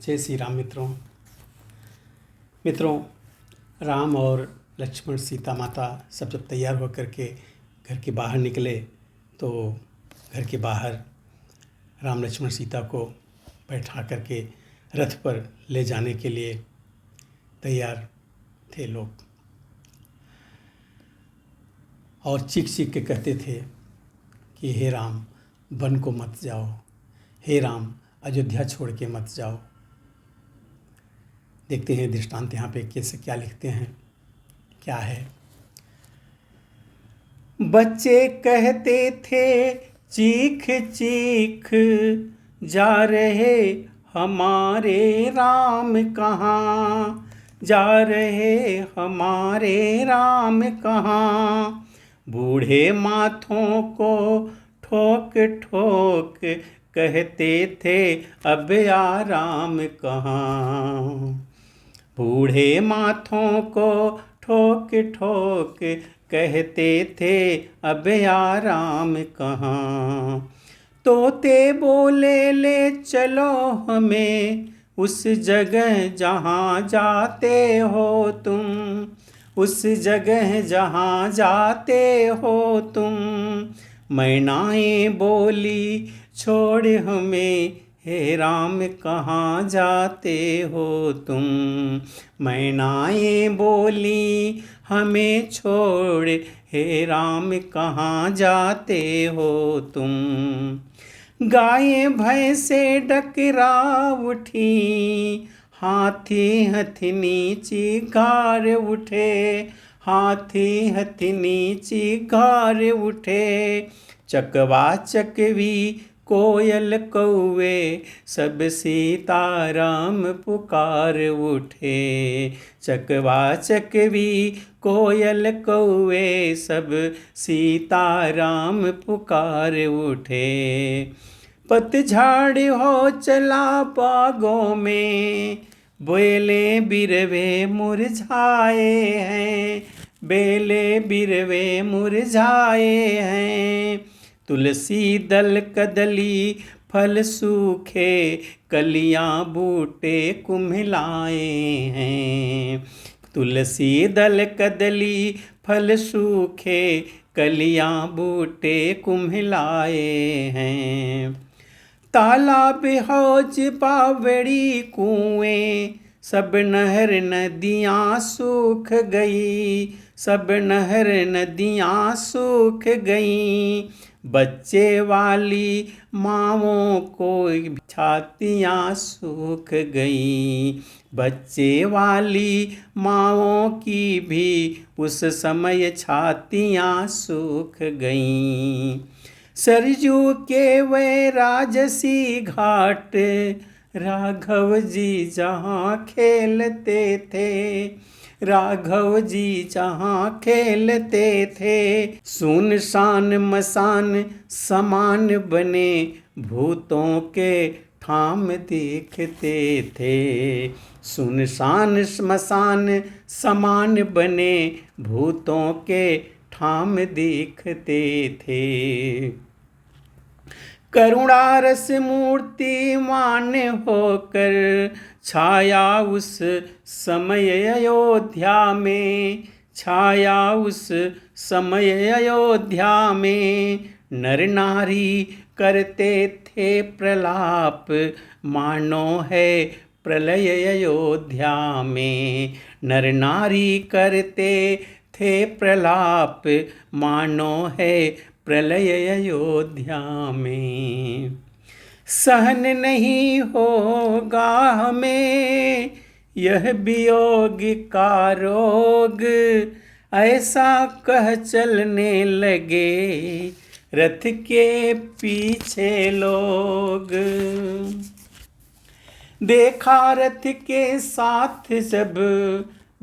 जय श्री राम मित्रों, राम और लक्ष्मण सीता माता सब जब तैयार होकर के घर के बाहर निकले तो घर के बाहर राम लक्ष्मण सीता को बैठा करके रथ पर ले जाने के लिए तैयार थे लोग और चीख चीख के कहते थे कि हे राम, वन को मत जाओ, हे राम, अयोध्या छोड़ के मत जाओ। देखते हैं दृष्टांत यहाँ पे कैसे क्या लिखते हैं, क्या है। बच्चे कहते थे चीख चीख, जा रहे हमारे राम कहाँ, जा रहे हमारे राम कहाँ। बूढ़े माथों को ठोक ठोक कहते थे अब आराम कहाँ। बूढ़े माथों को ठोक ठोक कहते थे अब आराम कहाँ। तोते बोले ले चलो हमें उस जगह जहाँ जाते हो तुम, उस जगह जहाँ जाते हो तुम। मैनाएँ बोली छोड़ हमें, हे राम कहाँ जाते हो तुम। मैनाएँ बोली हमें छोड़, हे राम कहाँ जाते हो तुम। गायें भैंसे डकरा उठी, हाथी हथनी चिघार उठे, हाथी हथनी चिघार उठे। चकवा चकवी कोयल कौवे सब सीताराम पुकार उठे। चकवा चकवी कोयल कौवे सब सीताराम पुकार उठे। पतझड़ हो चला बागों में, बेले बिरवे मुरझाए हैं, बेले बिरवे मुरझाए हैं। तुलसी दल कदली फल सूखे, कलियां बूटे कुम्हिलाए हैं। तुलसी दल कदली फल सूखे, कलियां बूटे कुम्हिलाए हैं। तालाब हौज बावड़ी कुएं सब नहर नदियाँ सूख गई, सब नहर नदियाँ सूख गईं। बच्चे वाली माँओं को छातियाँ सूख गईं, बच्चे वाली माँओं की भी उस समय छातियाँ सूख गईं। सरजू के वे राजसी घाट राघव जी जहाँ खेलते थे, राघव जी जहाँ खेलते थे। सुनसान मसान समान बने भूतों के ठाम देखते थे। सुनसान श्मशान समान बने भूतों के ठाम देखते थे। करुणा रस मूर्तिमान होकर छाया उस समय अयोध्या में, छाया उस समय अयोध्या में। नर नारी करते थे प्रलाप, मानो है प्रलय अयोध्या में। नर नारी करते थे प्रलाप, मानो है प्रलय अयोध्या में। सहन नहीं होगा हमें यह वियोग का रोग, ऐसा कह चलने लगे रथ के पीछे लोग। देखा रथ के साथ जब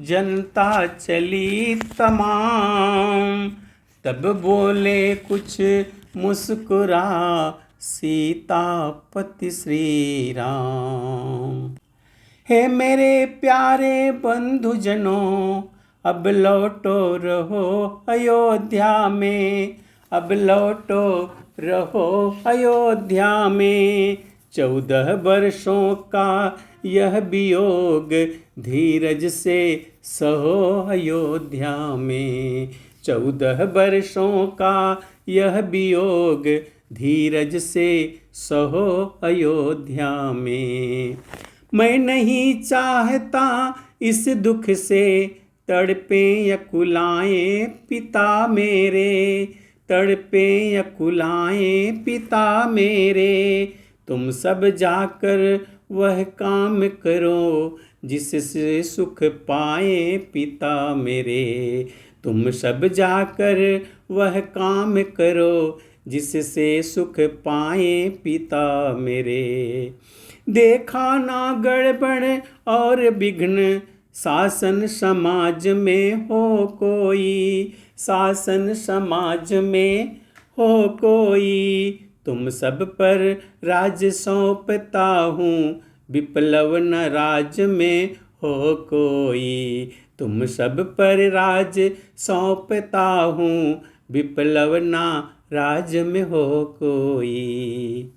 जनता चली तमाम, तब बोले कुछ मुस्कुरा सीतापति श्री राम। हे मेरे प्यारे बंधुजनों, अब लौटो रहो अयोध्या में, अब लौटो रहो अयोध्या में। 14 वर्षों का यह वियोग धीरज से सहो अयोध्या में। 14 वर्षों का यह वियोग धीरज से सहो अयोध्या में। मैं नहीं चाहता इस दुख से तड़पे अकुलाएं पिता मेरे, तड़पे अकुलाएं पिता मेरे। तुम सब जाकर वह काम करो जिससे सुख पाए पिता मेरे। तुम सब जाकर वह काम करो जिससे सुख पाए पिता मेरे। देखा ना गड़बड़ और विघ्न शासन समाज में हो कोई, शासन समाज में हो कोई। तुम सब पर राज सौंपता हूँ विप्लव न राज में हो कोई। तुम सब पर राज सौंपता हूँ विप्लव न राज में हो कोई।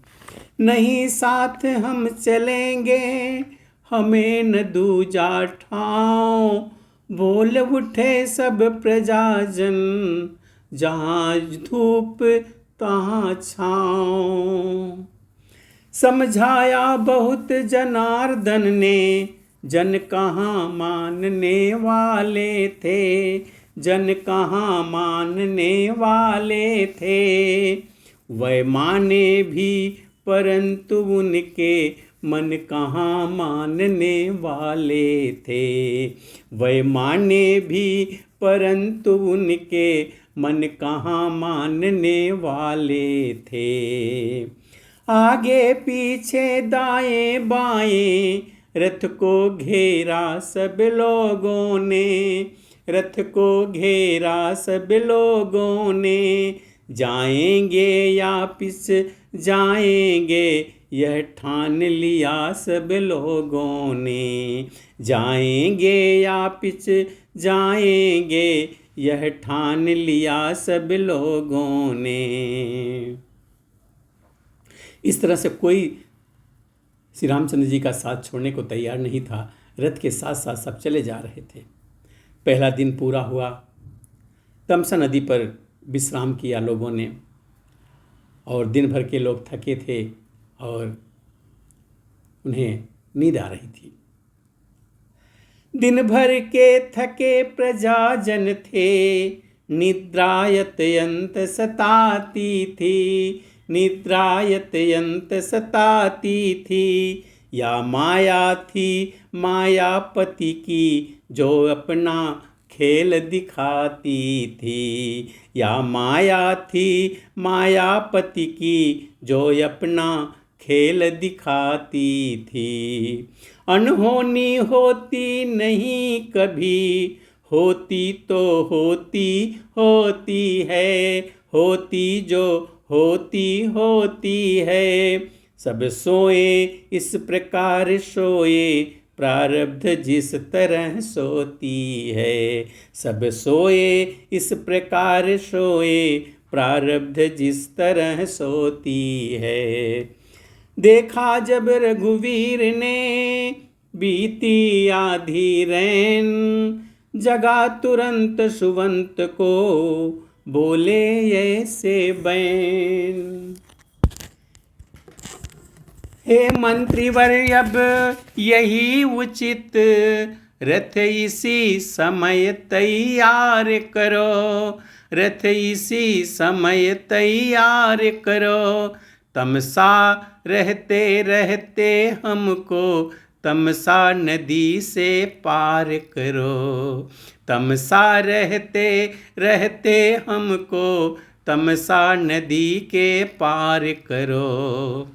नहीं साथ हम चलेंगे हमें न दूजा ठाओ, बोल उठे सब प्रजाजन जहाँ धूप तहाँ छाँव। समझाया बहुत जनार्दन ने जन कहाँ मानने वाले थे, जन कहाँ मानने वाले थे। वह माने भी परंतु उनके मन कहाँ मानने वाले थे। वह माने भी परंतु उनके मन कहाँ मानने वाले थे। आगे पीछे दाएं बाएं रथ को घेरा सब लोगों ने, रथ को घेरा सब लोगों ने। जाएंगे या पिस जाएंगे यह ठान लिया सब लोगों ने। जाएंगे या पिछ जाएंगे यह ठान लिया सब लोगों ने। इस तरह से कोई श्री रामचंद्र जी का साथ छोड़ने को तैयार नहीं था। रथ के साथ साथ सब चले जा रहे थे। पहला दिन पूरा हुआ। तमसा नदी पर विश्राम किया लोगों ने, और दिन भर के लोग थके थे और उन्हें नींद आ रही थी। दिन भर के थके प्रजाजन थे, निद्रायत सताती थी, निद्रायत सताती थी। या माया थी मायापति की जो अपना खेल दिखाती थी। या माया थी मायापति की जो अपना खेल दिखाती थी। अनहोनी होती नहीं कभी, होती तो होती है, होती जो होती है। सब सोए इस प्रकार सोए प्रारब्ध जिस तरह सोती है। सब सोए इस प्रकार सोए प्रारब्ध जिस तरह सोती है। देखा जब रघुवीर ने बीती आधी रैन, जगा तुरंत सुवंत को बोले ऐसे बैन। हे मंत्रीवर्य अब यही उचित, रथ इसी समय तैयार करो, रथ इसी समय तैयार करो। तमसा रहते रहते हमको तमसा नदी से पार करो। तमसा रहते रहते हमको तमसा नदी के पार करो।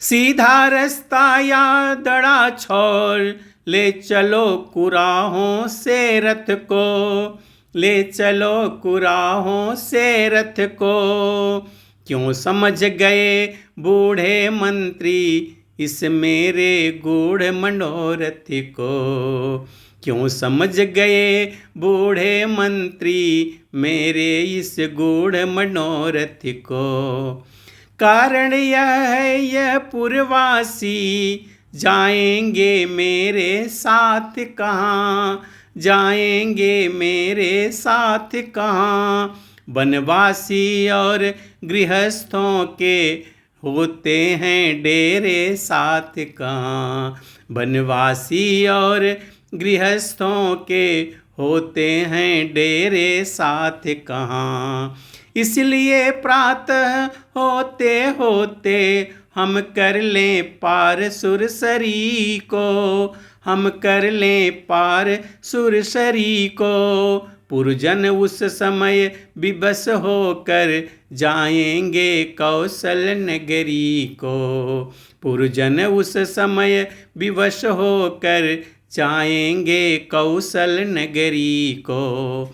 सीधा रास्ता या दड़ा छोड़ ले चलो कुराहों से रथ को, ले चलो कुराहों से रथ को। क्यों समझ गए बूढ़े मंत्री इस मेरे गूढ़ मनोरथ को। क्यों समझ गए बूढ़े मंत्री मेरे इस गूढ़ मनोरथ को। कारण यह है यह पुरवासी जाएंगे मेरे साथ कहाँ, जाएंगे मेरे साथ कहाँ। वनवासी और गृहस्थों के होते हैं डेरे साथ कहाँ, वनवासी और गृहस्थों के होते हैं डेरे साथ कहाँ। इसलिए प्रातः होते होते हम कर लें पार सुरसरी को, हम कर लें पार सुरसरी को। पुरजन उस समय विवश होकर जाएंगे कौशल नगरी को, पुरजन उस समय विवश होकर जाएंगे कौशल नगरी को।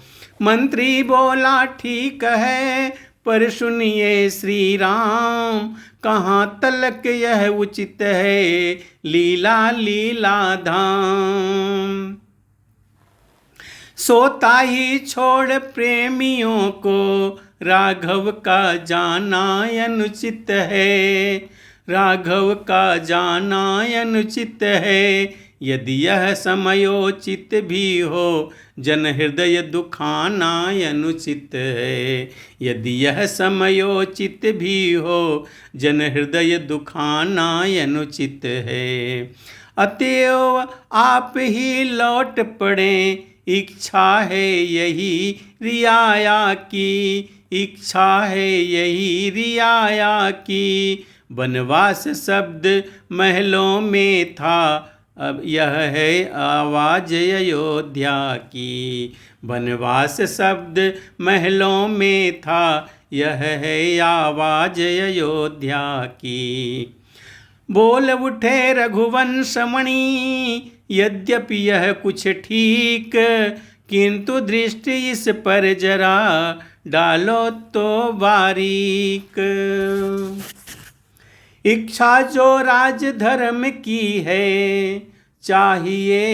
मंत्री बोला ठीक है पर सुनिए श्री राम, कहाँ तलक यह उचित है लीला लीला धाम। सोता ही छोड़ प्रेमियों को राघव का जाना अनुचित है, राघव का जाना अनुचित है। यदि यह समयोचित भी हो जन हृदय दुखाना अनुचित है, यदि यह समयोचित भी हो जन हृदय दुखाना अनुचित है। अतएव आप ही लौट पड़ें, इच्छा है यही रियाया की, इच्छा है यही रियाया की। वनवास शब्द महलों में था, अब यह है आवाज अयोध्या की। वनवास शब्द महलों में था, यह है आवाज अयोध्या की। बोल उठे रघुवंश मणि, यद्यपि यह कुछ ठीक, किंतु दृष्टि इस पर जरा डालो तो बारीक। इच्छा जो राज धर्म की है, चाहिए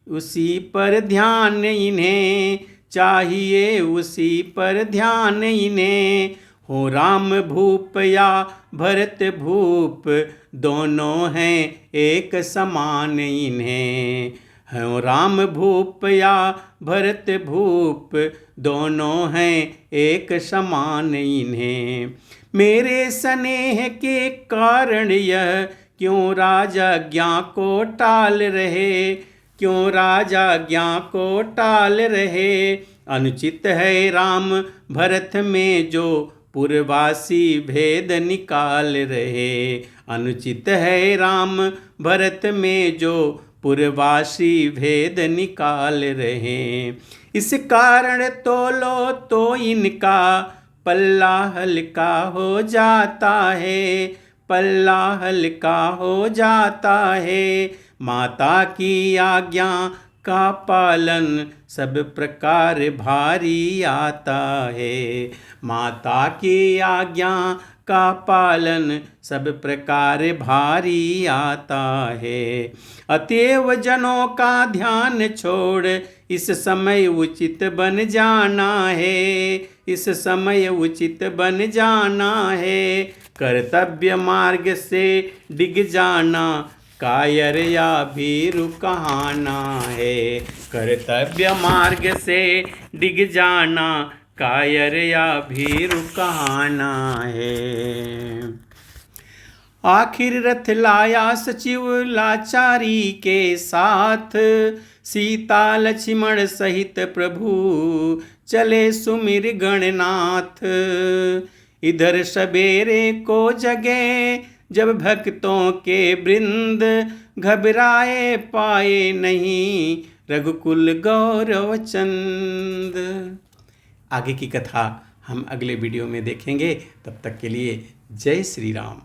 उसी पर ध्यान इन्हें, चाहिए उसी पर ध्यान इन्हें। हो राम भूप या भरत भूप, दोनों हैं एक समान इन्हें। हो राम भूप या भरत भूप, दोनों हैं एक समान इन्हें। मेरे स्नेह के कारण यह क्यों राजाज्ञा को टाल रहे, क्यों राजाज्ञा को टाल रहे। अनुचित है राम भरत में जो पुरवासी भेद निकाल रहे, अनुचित है राम भरत में जो पुरवासी भेद निकाल रहे। इस कारण तोलो तो इनका पल्ला हल्का हो जाता है, पल्ला हल्का हो जाता है। माता की आज्ञा का पालन सब प्रकार भारी आता है, माता की आज्ञा का पालन सब प्रकार भारी आता है। अतएव जनों का ध्यान छोड़ इस समय उचित बन जाना है, इस समय उचित बन जाना है। कर्तव्य मार्ग से डिग जाना कायर या भीरु कहाना है, कर्तव्य मार्ग से डिग जाना कायर या भीरु कहाना है। आखिर रथ लाया सचिव लाचारी के साथ, सीता लक्ष्मण सहित प्रभु चले सुमिर गणनाथ। इधर सबेरे को जगे जब भक्तों के वृंद, घबराए पाए नहीं रघुकुल गौरव चंद। आगे की कथा हम अगले वीडियो में देखेंगे, तब तक के लिए जय श्री राम।